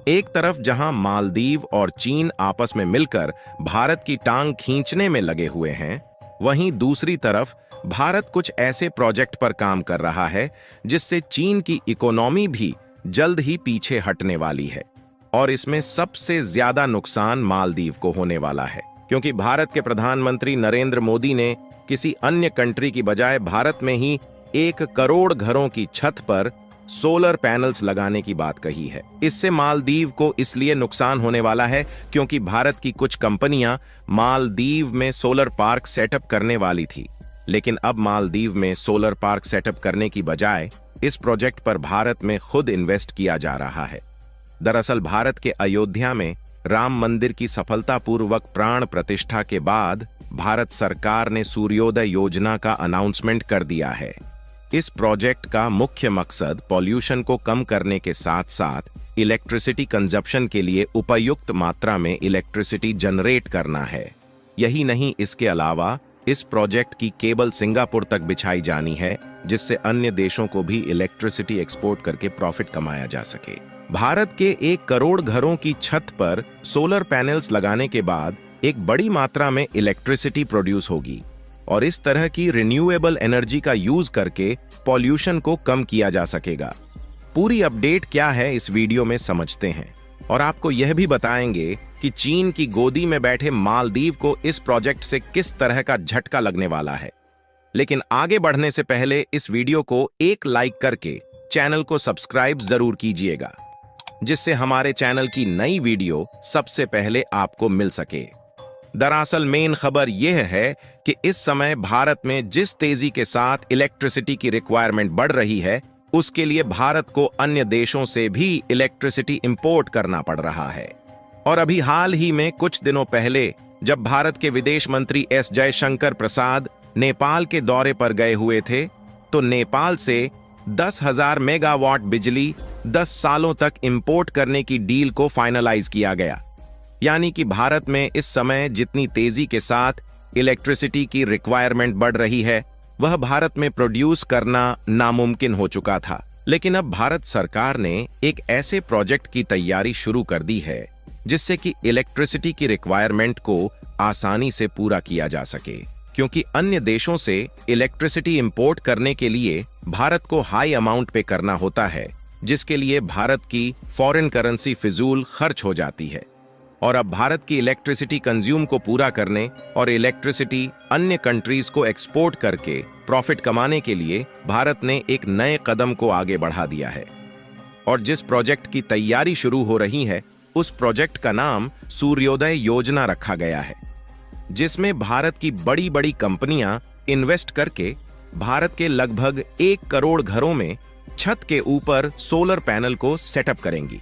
एक तरफ जहां मालदीव और चीन आपस में मिलकर भारत की टांग खींचने में लगे हुए हैं, वहीं दूसरी तरफ भारत कुछ ऐसे प्रोजेक्ट पर काम कर रहा है जिससे चीन की इकोनॉमी भी जल्द ही पीछे हटने वाली है। और इसमें सबसे ज्यादा नुकसान मालदीव को होने वाला है, क्योंकि भारत के प्रधानमंत्री नरेंद्र मोदी ने किसी अन्य कंट्री की बजाय भारत में ही 1 करोड़ घरों की छत पर सोलर पैनल्स लगाने की बात कही है। इससे मालदीव को इसलिए नुकसान होने वाला है क्योंकि भारत की कुछ कंपनियां मालदीव में सोलर पार्क सेटअप करने वाली थी, लेकिन अब मालदीव में सोलर पार्क सेटअप करने की बजाय इस प्रोजेक्ट पर भारत में खुद इन्वेस्ट किया जा रहा है। दरअसल भारत के अयोध्या में राम मंदिर की सफलतापूर्वक प्राण प्रतिष्ठा के बाद भारत सरकार ने सूर्योदय योजना का अनाउंसमेंट कर दिया है। इस प्रोजेक्ट का मुख्य मकसद पॉल्यूशन को कम करने के साथ साथ इलेक्ट्रिसिटी कंजप्शन के लिए उपयुक्त मात्रा में इलेक्ट्रिसिटी जनरेट करना है। यही नहीं, इसके अलावा इस प्रोजेक्ट की केबल सिंगापुर तक बिछाई जानी है, जिससे अन्य देशों को भी इलेक्ट्रिसिटी एक्सपोर्ट करके प्रॉफिट कमाया जा सके। भारत के 1 करोड़ घरों की छत पर सोलर पैनल्स लगाने के बाद एक बड़ी मात्रा में इलेक्ट्रिसिटी प्रोड्यूस होगी और इस तरह की रिन्यूएबल एनर्जी का यूज करके पॉल्यूशन को कम किया जा सकेगा। पूरी अपडेट क्या है इस वीडियो में समझते हैं और आपको यह भी बताएंगे कि चीन की गोदी में बैठे मालदीव को इस प्रोजेक्ट से किस तरह का झटका लगने वाला है। लेकिन आगे बढ़ने से पहले इस वीडियो को एक लाइक करके चैनल को सब्सक्राइब जरूर कीजिएगा, जिससे हमारे चैनल की नई वीडियो सबसे पहले आपको मिल सके। दरअसल मेन खबर यह है कि इस समय भारत में जिस तेजी के साथ इलेक्ट्रिसिटी की रिक्वायरमेंट बढ़ रही है, उसके लिए भारत को अन्य देशों से भी इलेक्ट्रिसिटी इंपोर्ट करना पड़ रहा है। और अभी हाल ही में कुछ दिनों पहले जब भारत के विदेश मंत्री एस जयशंकर प्रसाद नेपाल के दौरे पर गए हुए थे, तो नेपाल से 10,000 मेगावाट बिजली 10 सालों तक इंपोर्ट करने की डील को फाइनलाइज किया गया। यानी कि भारत में इस समय जितनी तेजी के साथ इलेक्ट्रिसिटी की रिक्वायरमेंट बढ़ रही है, वह भारत में प्रोड्यूस करना नामुमकिन हो चुका था। लेकिन अब भारत सरकार ने एक ऐसे प्रोजेक्ट की तैयारी शुरू कर दी है जिससे कि इलेक्ट्रिसिटी की रिक्वायरमेंट को आसानी से पूरा किया जा सके, क्योंकि अन्य देशों से इलेक्ट्रिसिटी इंपोर्ट करने के लिए भारत को हाई अमाउंट पे करना होता है, जिसके लिए भारत की फॉरेन करेंसी फिजूल खर्च हो जाती है। और अब भारत की इलेक्ट्रिसिटी कंज्यूम को पूरा करने और इलेक्ट्रिसिटी अन्य कंट्रीज को एक्सपोर्ट करके प्रॉफिट कमाने के लिए भारत ने एक नए कदम को आगे बढ़ा दिया है। और जिस प्रोजेक्ट की तैयारी शुरू हो रही है, उस प्रोजेक्ट का नाम सूर्योदय योजना रखा गया है, जिसमें भारत की बड़ी बड़ी कंपनियां इन्वेस्ट करके भारत के लगभग 1 करोड़ घरों में छत के ऊपर सोलर पैनल को सेटअप करेंगी।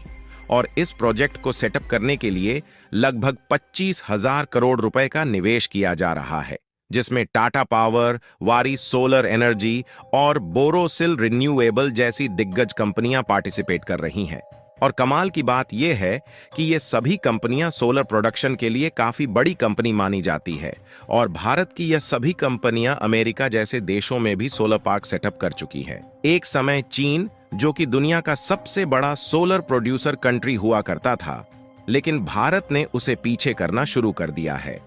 और इस प्रोजेक्ट को सेटअप करने के लिए लगभग 25,000 करोड़ रुपए का निवेश किया जा रहा है, जिसमें टाटा पावर, वारी सोलर एनर्जी और बोरोसिल रिन्यूएबल जैसी दिग्गज कंपनियां पार्टिसिपेट कर रही हैं। और कमाल की बात यह है कि ये सभी कंपनियां सोलर प्रोडक्शन के लिए काफी बड़ी कंपनी मानी जाती है और भारत की यह सभी कंपनियां अमेरिका जैसे देशों में भी सोलर पार्क सेटअप कर चुकी हैं। एक समय चीन, जो कि दुनिया का सबसे बड़ा सोलर प्रोड्यूसर कंट्री हुआ करता था, लेकिन भारत ने उसे पीछे करना शुरू कर दिया है।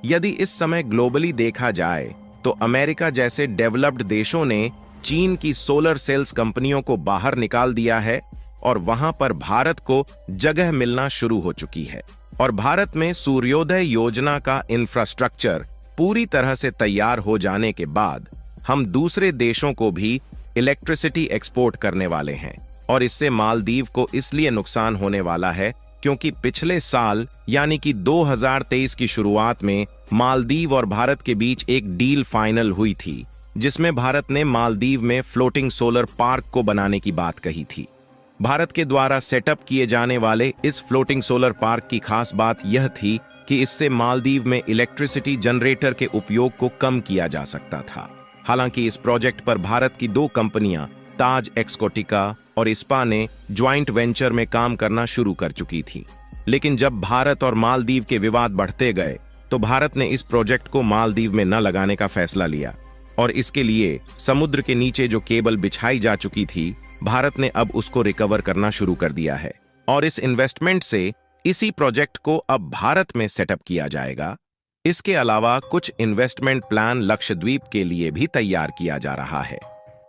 यदि इस समय ग्लोबली देखा जाए तो अमेरिका जैसे डेवलप्ड देशों ने चीन की सोलर सेल्स कंपनियों को बाहर निकाल दिया है और वहां पर भारत को जगह मिलना शुरू हो चुकी है। और भारत में सूर्योदय योजना का इंफ्रास्ट्रक्चर पूरी तरह से तैयार हो जाने के बाद हम दूसरे देशों को भी इलेक्ट्रिसिटी एक्सपोर्ट करने वाले हैं। और इससे मालदीव को इसलिए नुकसान होने वाला है क्योंकि पिछले साल यानी कि 2023 की शुरुआत में मालदीव और भारत के बीच एक डील फाइनल हुई थी, जिसमें भारत ने मालदीव में फ्लोटिंग सोलर पार्क को बनाने की बात कही थी। भारत के द्वारा सेटअप किए जाने वाले इस फ्लोटिंग सोलर पार्क की खास बात यह थी कि इससे मालदीव में इलेक्ट्रिसिटी जनरेटर के उपयोग को कम किया जा सकता था। हालांकि इस प्रोजेक्ट पर भारत की 2 कंपनियां ताज एक्सकोटिका और इस्पा ने ज्वाइंट वेंचर में काम करना शुरू कर चुकी थी। लेकिन जब भारत और मालदीव के विवाद बढ़ते गए तो भारत ने इस प्रोजेक्ट को मालदीव में न लगाने का फैसला लिया और इसके लिए समुद्र के नीचे जो केबल बिछाई जा चुकी थी, भारत ने अब उसको रिकवर करना शुरू कर दिया है। और इस इन्वेस्टमेंट से इसी प्रोजेक्ट को अब भारत में सेटअप किया जाएगा। इसके अलावा कुछ इन्वेस्टमेंट प्लान लक्षद्वीप के लिए भी तैयार किया जा रहा है,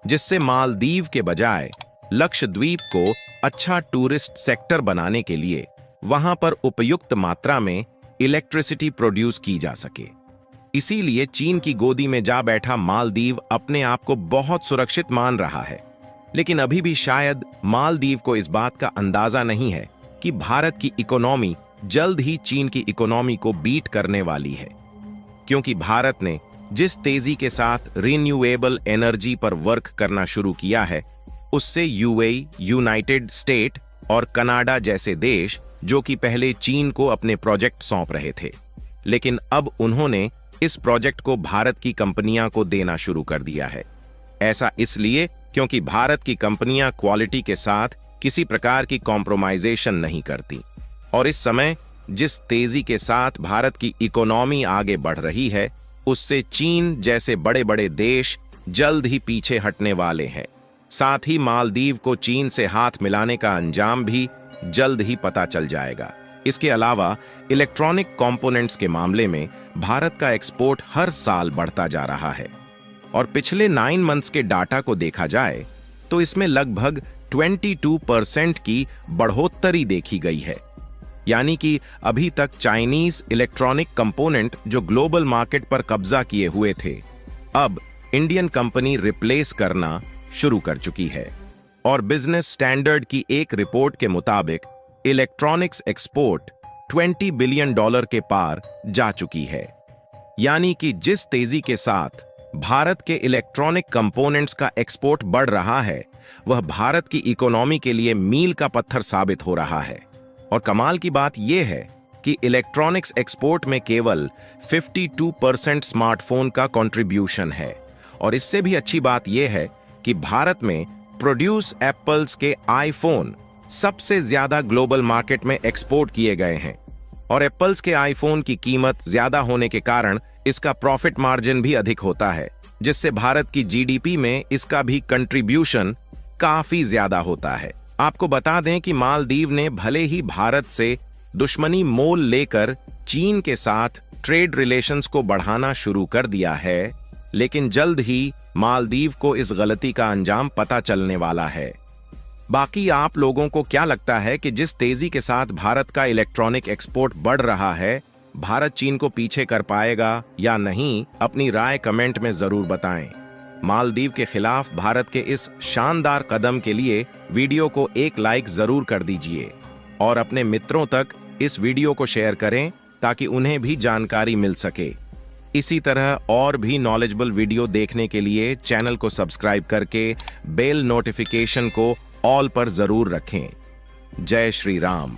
जिससे मालदीव के बजाय लक्षद्वीप को अच्छा टूरिस्ट सेक्टर बनाने के लिए वहां पर उपयुक्त मात्रा में इलेक्ट्रिसिटी प्रोड्यूस की जा सके। इसीलिए चीन की गोदी में जा बैठा मालदीव अपने आप को बहुत सुरक्षित मान रहा है। लेकिन अभी भी शायद मालदीव को इस बात का अंदाजा नहीं है कि भारत की इकोनॉमी जल्द ही चीन की इकोनॉमी को बीट करने वाली है, क्योंकि भारत ने जिस तेजी के साथ रिन्यूएबल एनर्जी पर वर्क करना शुरू किया है, उससे यूएई, यूनाइटेड स्टेट और कनाडा जैसे देश, जो कि पहले चीन को अपने प्रोजेक्ट सौंप रहे थे, लेकिन अब उन्होंने इस प्रोजेक्ट को भारत की कंपनियां को देना शुरू कर दिया है। ऐसा इसलिए क्योंकि भारत की कंपनियां क्वालिटी के साथ किसी प्रकार की कॉम्प्रोमाइजेशन नहीं करती, और इस समय जिस तेजी के साथ भारत की इकोनॉमी आगे बढ़ रही है, उससे चीन जैसे बड़े बड़े देश जल्द ही पीछे हटने वाले हैं। साथ ही मालदीव को चीन से हाथ मिलाने का अंजाम भी जल्द ही पता चल जाएगा। इसके अलावा इलेक्ट्रॉनिक कंपोनेंट्स के मामले में भारत का एक्सपोर्ट हर साल बढ़ता जा रहा है, और पिछले 9 मंथ्स के डाटा को देखा जाए तो इसमें लगभग 22% की बढ़ोतरी देखी गई है। यानी कि अभी तक चाइनीज इलेक्ट्रॉनिक कंपोनेंट जो ग्लोबल मार्केट पर कब्जा किए हुए थे, अब इंडियन कंपनी रिप्लेस करना शुरू कर चुकी है। और बिजनेस स्टैंडर्ड की एक रिपोर्ट के मुताबिक इलेक्ट्रॉनिक्स एक्सपोर्ट $20 बिलियन के पार जा चुकी है। यानी कि जिस तेजी के साथ भारत के इलेक्ट्रॉनिक कंपोनेंट्स का एक्सपोर्ट बढ़ रहा है, वह भारत की इकोनॉमी के लिए मील का पत्थर साबित हो रहा है। और कमाल की बात यह है कि इलेक्ट्रॉनिक्स एक्सपोर्ट में केवल 52% स्मार्टफोन का कंट्रीब्यूशन है। और इससे भी अच्छी बात यह है कि भारत में प्रोड्यूस एप्पल्स के आईफोन सबसे ज्यादा ग्लोबल मार्केट में एक्सपोर्ट किए गए हैं, और एप्पल्स के आईफोन की कीमत ज्यादा होने के कारण इसका प्रॉफिट मार्जिन भी अधिक होता है, जिससे भारत की जीडीपी में इसका भी कंट्रीब्यूशन काफी ज्यादा होता है। आपको बता दें कि मालदीव ने भले ही भारत से दुश्मनी मोल लेकर चीन के साथ ट्रेड रिलेशंस को बढ़ाना शुरू कर दिया है, लेकिन जल्द ही मालदीव को इस गलती का अंजाम पता चलने वाला है। बाकी आप लोगों को क्या लगता है कि जिस तेजी के साथ भारत का इलेक्ट्रॉनिक एक्सपोर्ट बढ़ रहा है, भारत चीन को पीछे कर पाएगा या नहीं? अपनी राय कमेंट में जरूर बताएं। मालदीव के खिलाफ भारत के इस शानदार कदम के लिए वीडियो को एक लाइक जरूर कर दीजिए, और अपने मित्रों तक इस वीडियो को शेयर करें ताकि उन्हें भी जानकारी मिल सके। इसी तरह और भी नॉलेजेबल वीडियो देखने के लिए चैनल को सब्सक्राइब करके बेल नोटिफिकेशन को ऑल पर जरूर रखें। जय श्री राम।